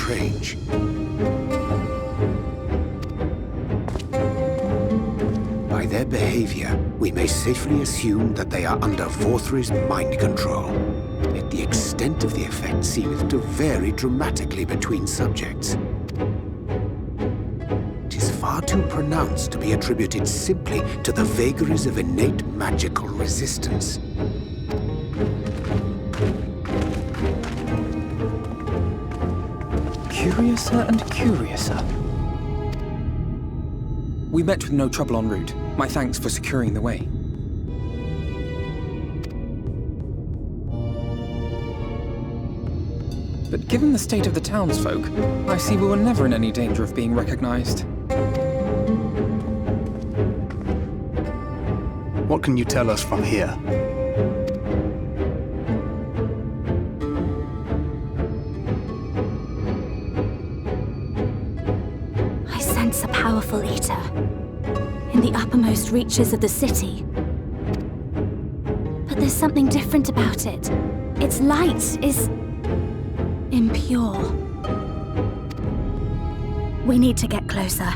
strange. By their behavior, we may safely assume that they are under Vorthry's mind control. Yet the extent of the effect seemeth to vary dramatically between subjects. It is far too pronounced to be attributed simply to the vagaries of innate magical resistance. Curiouser and curiouser. We met with no trouble en route. My thanks for securing the way. But given the state of the townsfolk, I see we were never in any danger of being recognized. What can you tell us from here? I sense a powerful eater in the uppermost reaches of the city. But there's something different about it. Its light is impure. We need to get closer.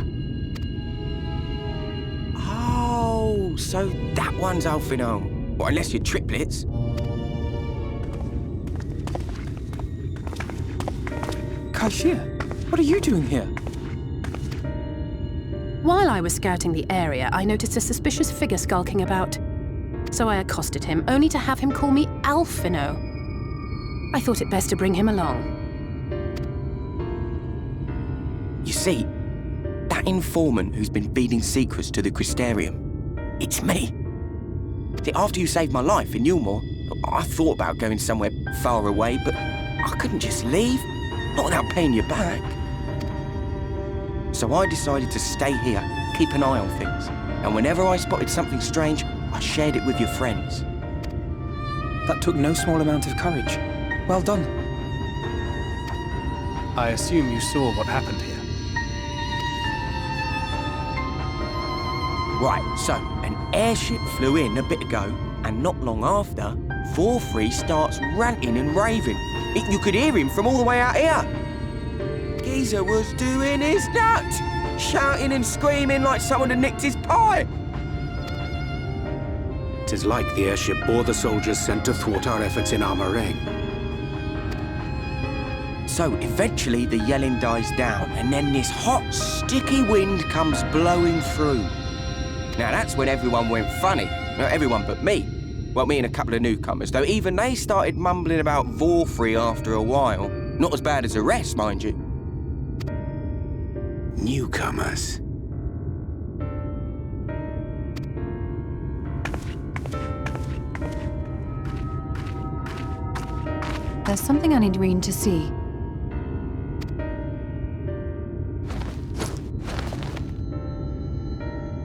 Oh, so that one's Alphino. Well, unless you're triplets. Kashir, what are you doing here? While I was scouting the area, I noticed a suspicious figure skulking about. So I accosted him, only to have him call me Alphino. I thought it best to bring him along. You see, that informant who's been feeding secrets to the Crystarium, it's me. See, after you saved my life in Yulmore, I thought about going somewhere far away, but I couldn't just leave, not without paying you back. So I decided to stay here, keep an eye on things, and whenever I spotted something strange, I shared it with your friends. That took no small amount of courage. Well done. I assume you saw what happened here. Right, so an airship flew in a bit ago, and not long after, Vorthry starts ranting and raving. You could hear him from all the way out here. Geezer was doing his nut, shouting and screaming like someone had nicked his pie. 'Tis like the airship bore the soldiers sent to thwart our efforts in Armoraine. So eventually the yelling dies down, and then this hot, sticky wind comes blowing through. Now that's when everyone went funny. Not everyone but me. Well, me and a couple of newcomers, though even they started mumbling about Vorthry after a while. Not as bad as the rest, mind you. Newcomers. There's something I need Reen to see.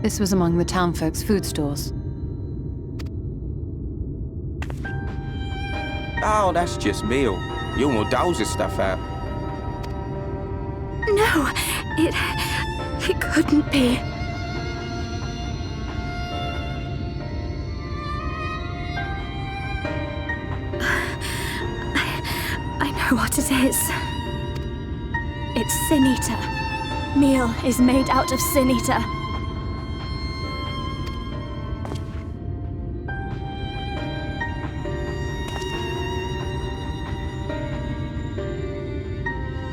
This was among the townfolk's food stores. Oh, that's just meal. Yulmore doles his stuff out. No, it couldn't be. I know what it is. It's Sin Eater. Meal is made out of Sin Eater.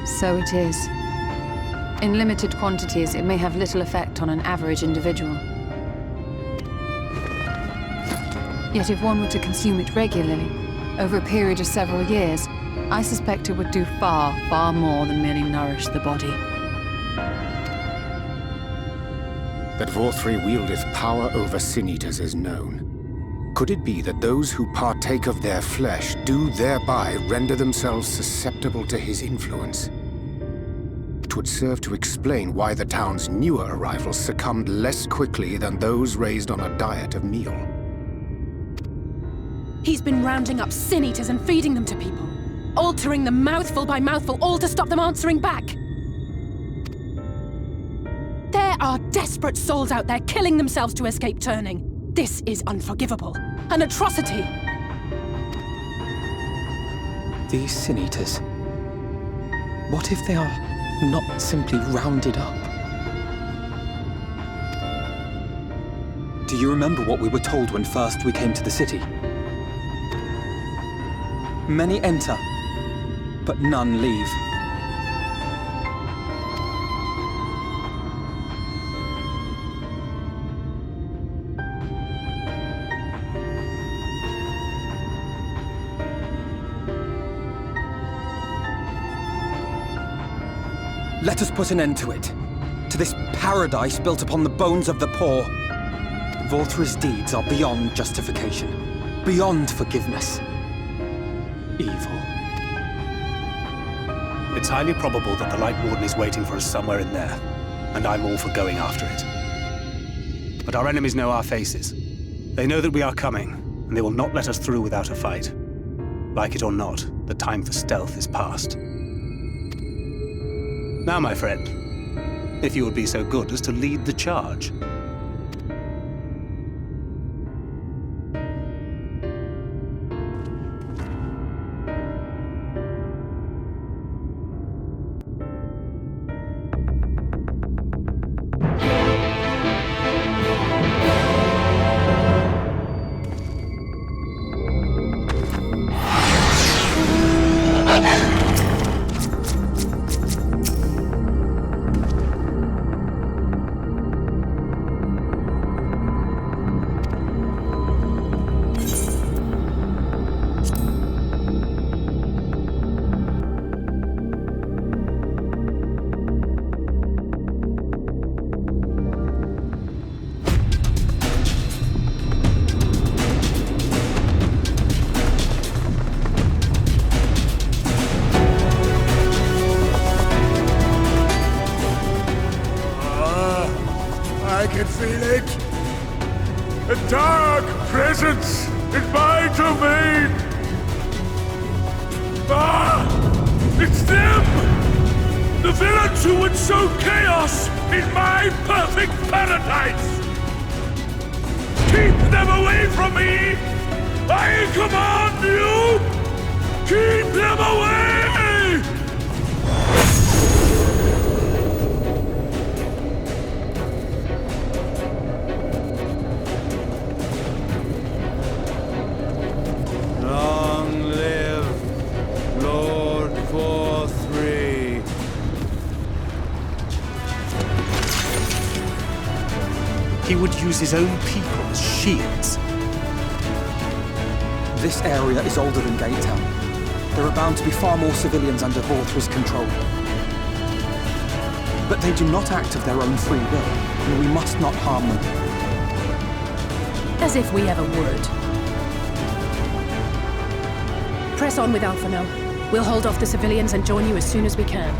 So it is. In limited quantities, it may have little effect on an average individual. Yet if one were to consume it regularly, over a period of several years, I suspect it would do far, far more than merely nourish the body. That Vorthry wieldeth power over sin-eaters is known. Could it be that those who partake of their flesh do thereby render themselves susceptible to his influence? It would serve to explain why the town's newer arrivals succumbed less quickly than those raised on a diet of meal. He's been rounding up sin eaters and feeding them to people, altering them mouthful by mouthful, all to stop them answering back. There are desperate souls out there killing themselves to escape turning. This is unforgivable. An atrocity. These sin-eaters. What if they are not simply rounded up? Do you remember what we were told when first we came to the city? Many enter, but none leave. Let us put an end to it. To this paradise built upon the bones of the poor. Volthra's deeds are beyond justification, beyond forgiveness. Evil. It's highly probable that the Light Warden is waiting for us somewhere in there, and I'm all for going after it. But our enemies know our faces. They know that we are coming, and they will not let us through without a fight. Like it or not, the time for stealth is past. Now, my friend, if you would be so good as to lead the charge. I can feel it. A dark presence in my domain. Ah! It's them! The villains who would sow chaos in my perfect paradise! Keep them away from me! I command you! Keep them away! Long live Lord 4-3. He would use his own people as shields. This area is older than Gatetown. There are bound to be far more civilians under Volthra's control. But they do not act of their own free will, and we must not harm them. As if we ever would. Press on with Alphino. We'll hold off the civilians and join you as soon as we can.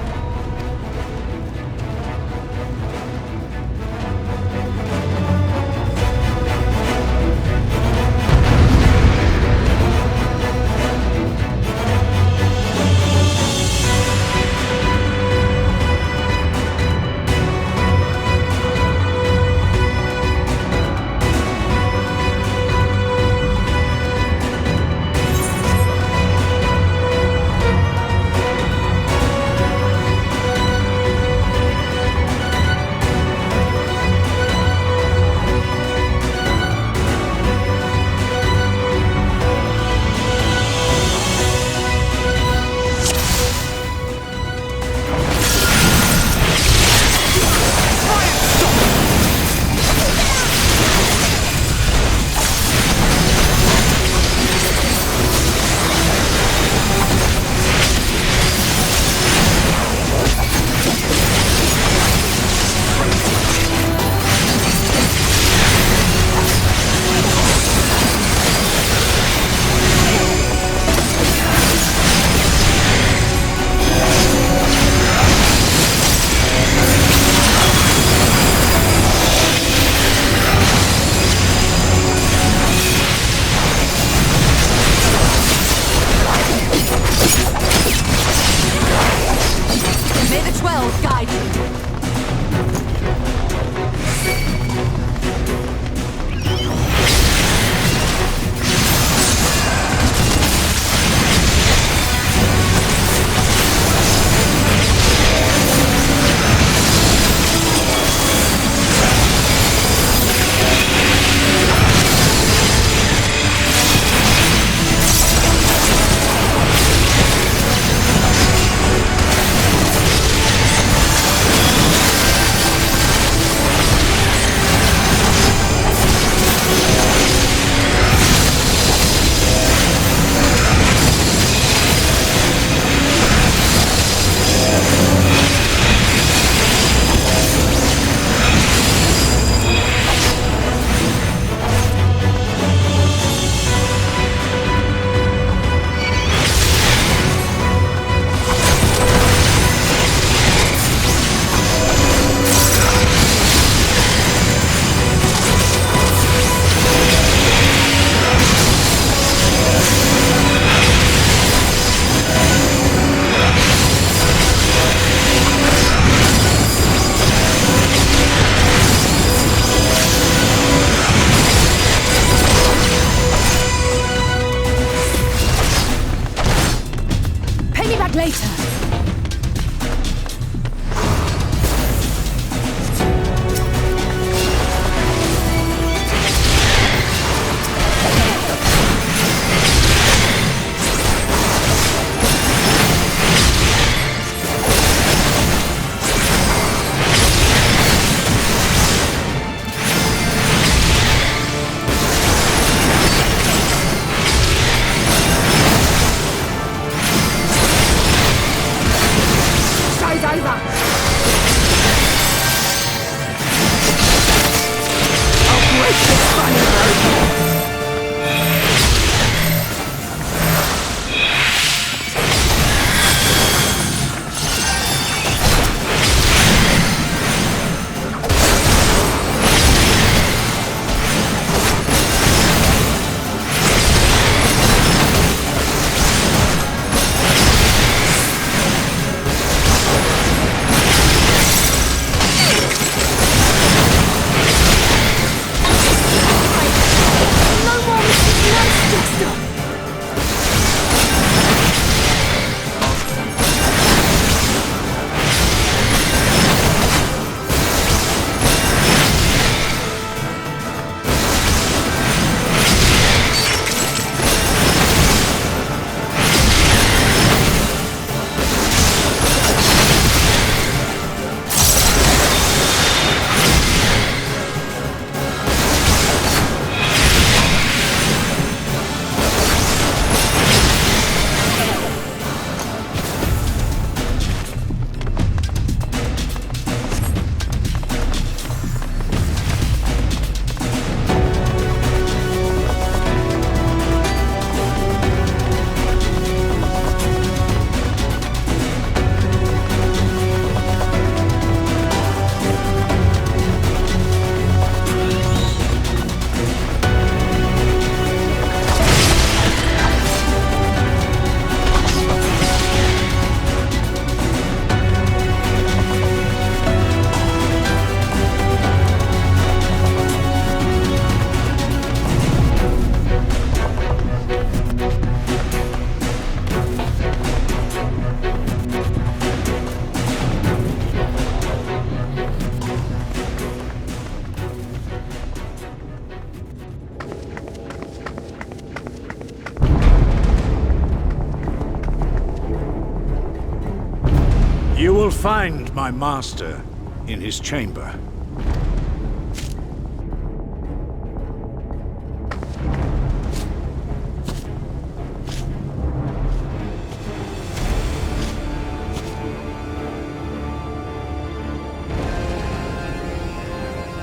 will find my master in his chamber.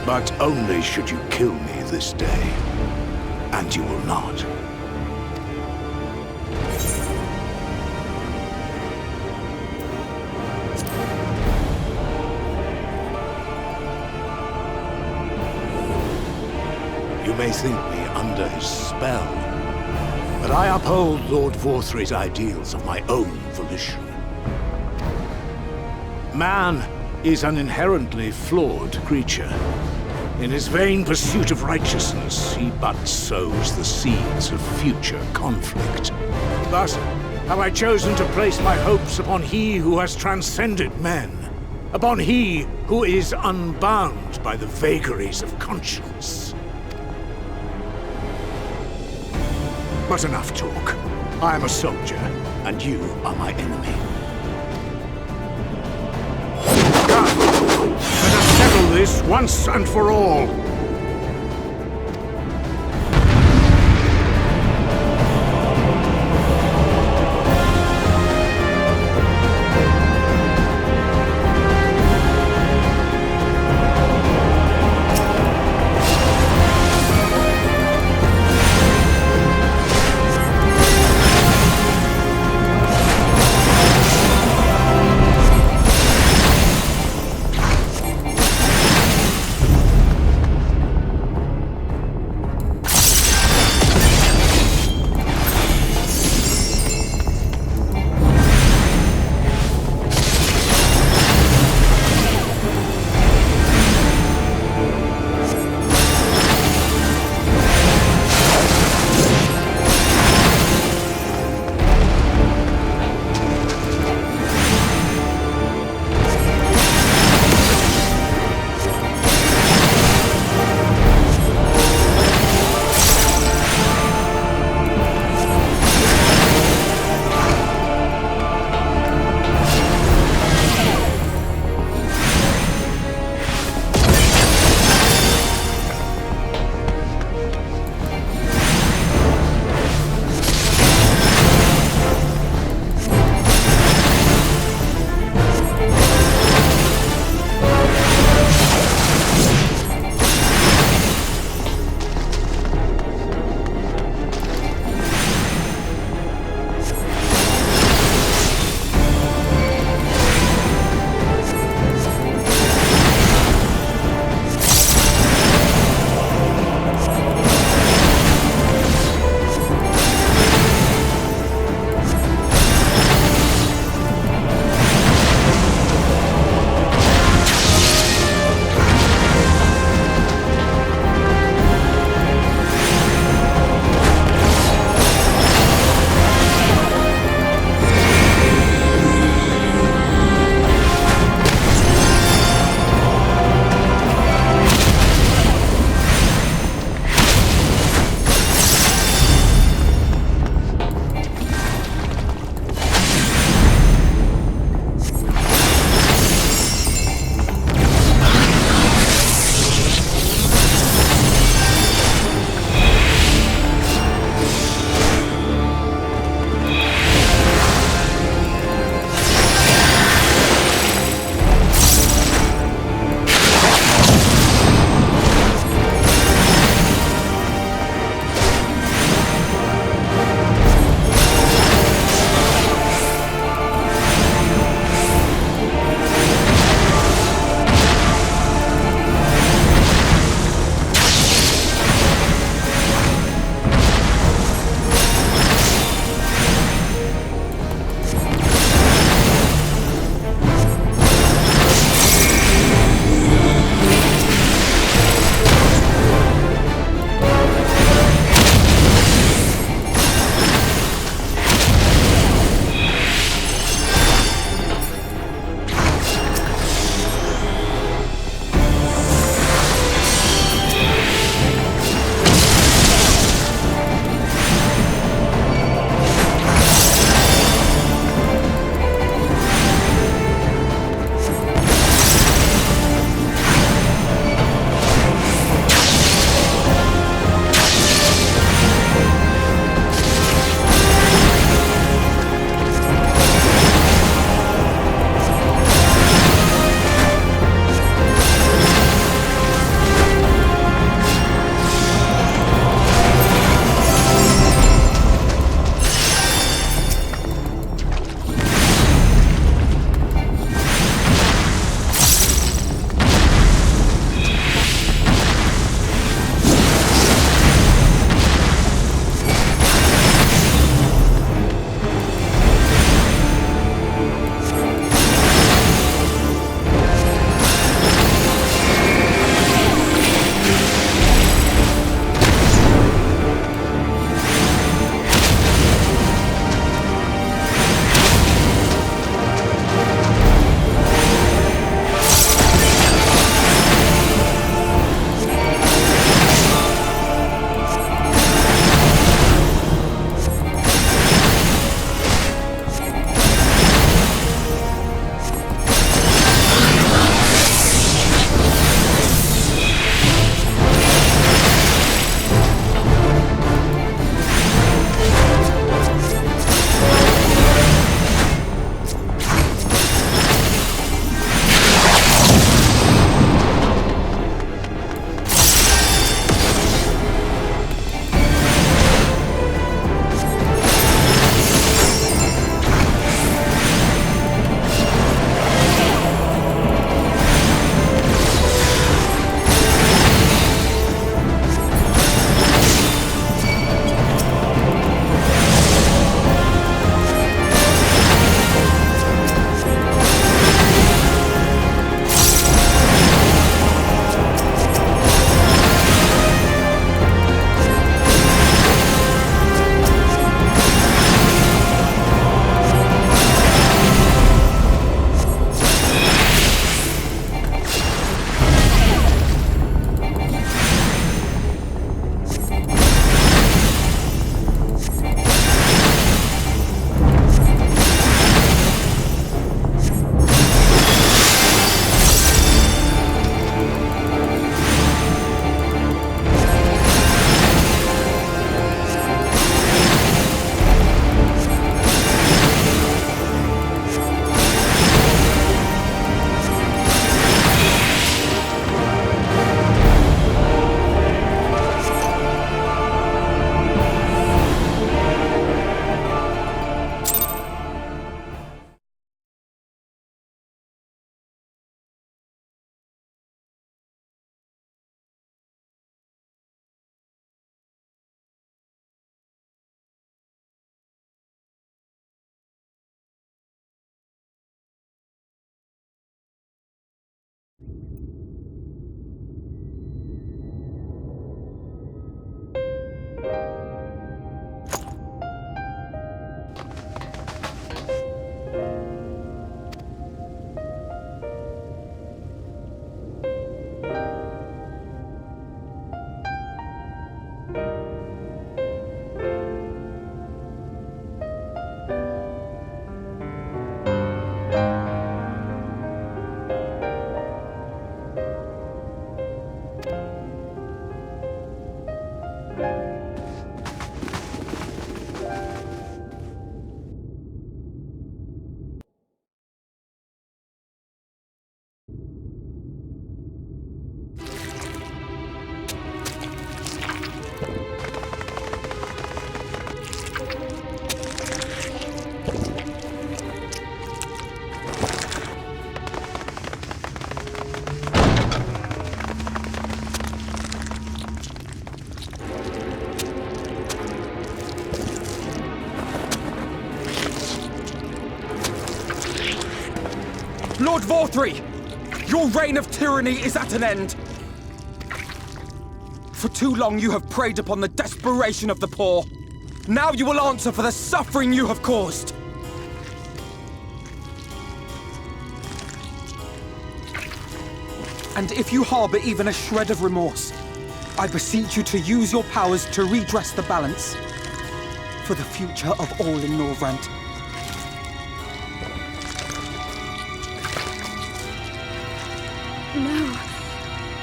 But only should you kill me this day. And you will not. You may think me under his spell, but I uphold Lord Vorthry's ideals of my own volition. Man is an inherently flawed creature. In his vain pursuit of righteousness, he but sows the seeds of future conflict. Thus have I chosen to place my hopes upon he who has transcended men, upon he who is unbound by the vagaries of conscience. But enough talk. I am a soldier, and you are my enemy. Let us settle this once and for all. Lord Vorthri! Your reign of tyranny is at an end. For too long you have preyed upon the desperation of the poor. Now you will answer for the suffering you have caused. And if you harbor even a shred of remorse, I beseech you to use your powers to redress the balance for the future of all in Norvrant. No,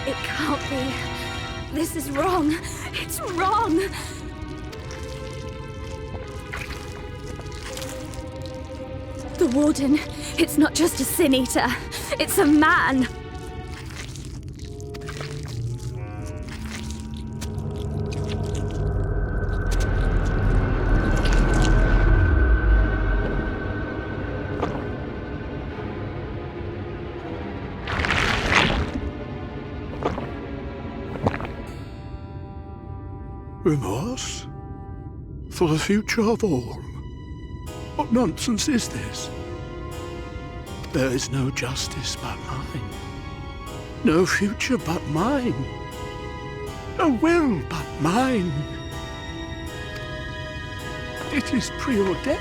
it can't be. This is wrong. It's wrong. The Warden, it's not just a Sin Eater. It's a man. Remorse? For the future of all? What nonsense is this? There is no justice but mine. No future but mine. No will but mine. It is preordained.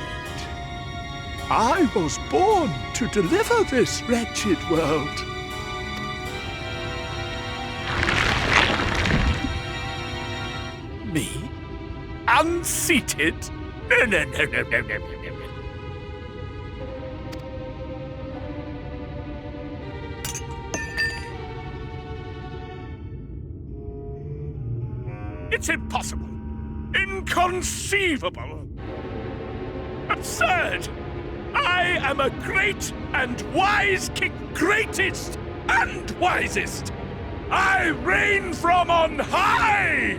I was born to deliver this wretched world. Me? Unseated? No. It's impossible. Inconceivable. Absurd. I am a great and wise king. Greatest and wisest. I reign from on high.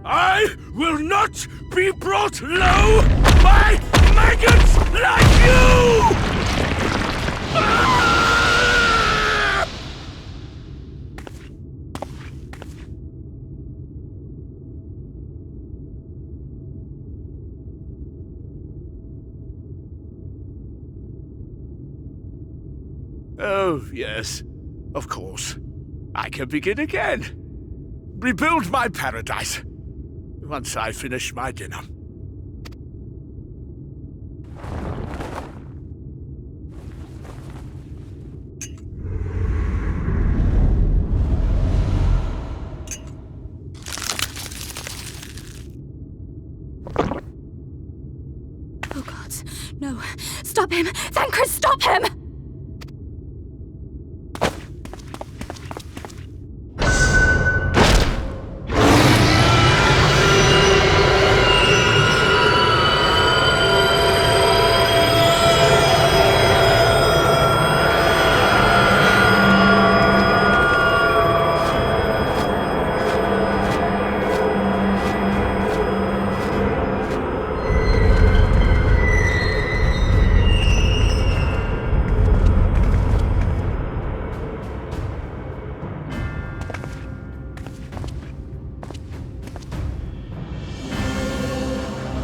I will not be brought low by maggots like you! Ah! Oh, yes, of course. I can begin again. Rebuild my paradise. Once I finish my dinner. Oh God, no. Stop him! Thancred, stop him!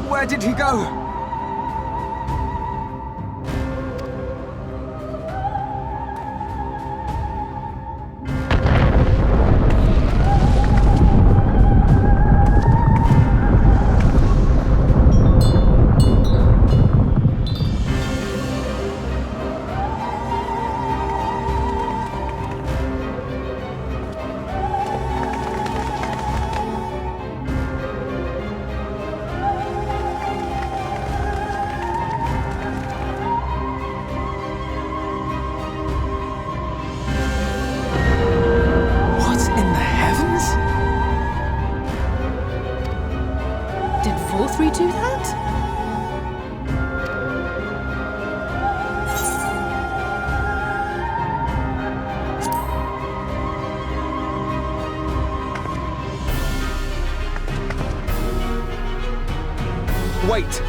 Where did he go? Did Vorthri do that? Wait!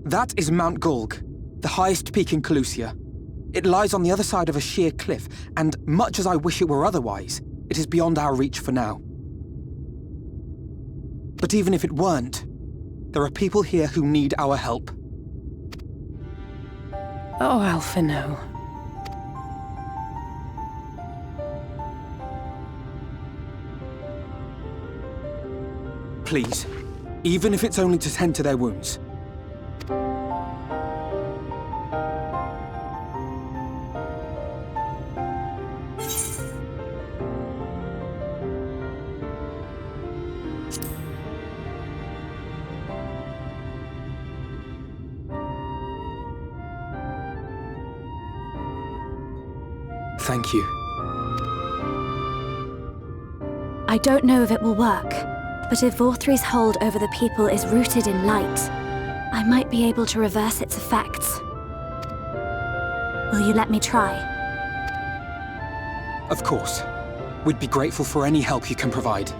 That is Mount Gulg, the highest peak in Calusia. It lies on the other side of a sheer cliff, and much as I wish it were otherwise, it is beyond our reach for now. But even if it weren't, there are people here who need our help. Oh, Alphino. Please, even if it's only to tend to their wounds. Thank you. I don't know if it will work, but if Vorthri's hold over the people is rooted in light, I might be able to reverse its effects. Will you let me try? Of course. We'd be grateful for any help you can provide.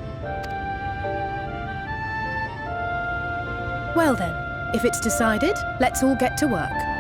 Well then, if it's decided, let's all get to work.